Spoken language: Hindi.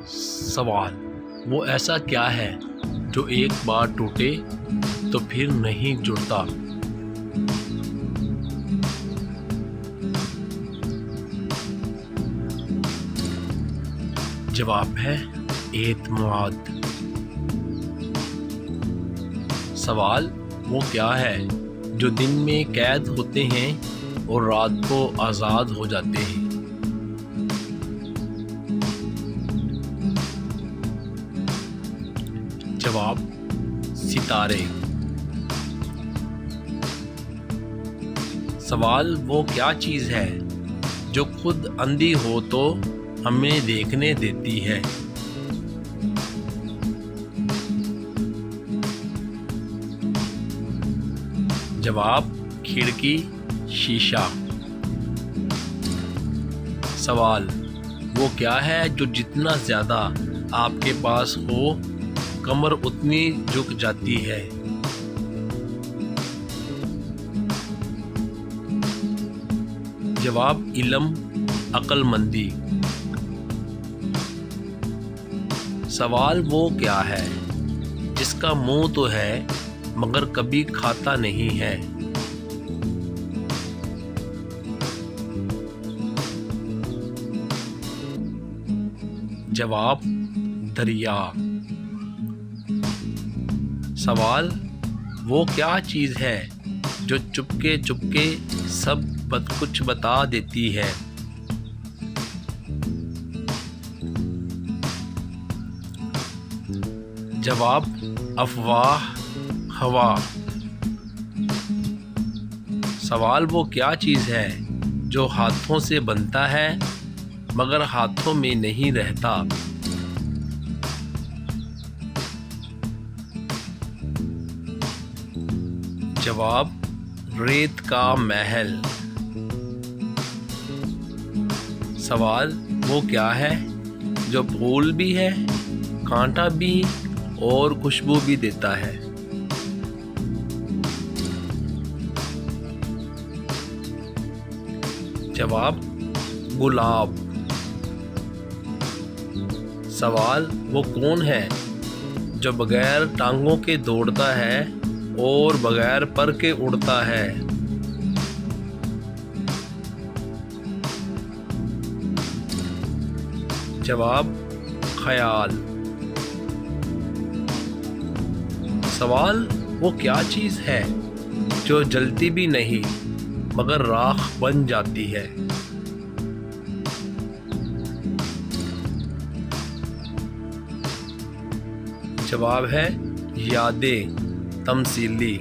सवाल, वो ऐसा क्या है जो एक बार टूटे तो फिर नहीं जुड़ता? जवाब है एतमाद। सवाल, वो क्या है जो दिन में कैद होते हैं और रात को आज़ाद हो जाते हैं? जवाब सितारे। सवाल, वो क्या चीज़ है जो खुद अंधी हो तो हमें देखने देती है? जवाब खिड़की, शीशा। सवाल, वो क्या है जो जितना ज़्यादा आपके पास हो कमर उतनी झुक जाती है? जवाब इल्म, अक्लमंदी। सवाल, वो क्या है जिसका मुंह तो है मगर कभी खाता नहीं है? जवाब दरिया। सवाल, वो क्या चीज़ है जो चुपके चुपके सब कुछ बता देती है? जवाब अफवाह, हवा। सवाल, वो क्या चीज़ है जो हाथों से बनता है मगर हाथों में नहीं रहता? जवाब रेत का महल। सवाल, वो क्या है जो फूल भी है, कांटा भी और खुशबू भी देता है? जवाब गुलाब। सवाल, वो कौन है जो बगैर टांगों के दौड़ता है और बगैर पर के उड़ता है? जवाब ख्याल। सवाल, वो क्या चीज़ है जो जलती भी नहीं मगर राख बन जाती है? जवाब है यादें, तमसीली।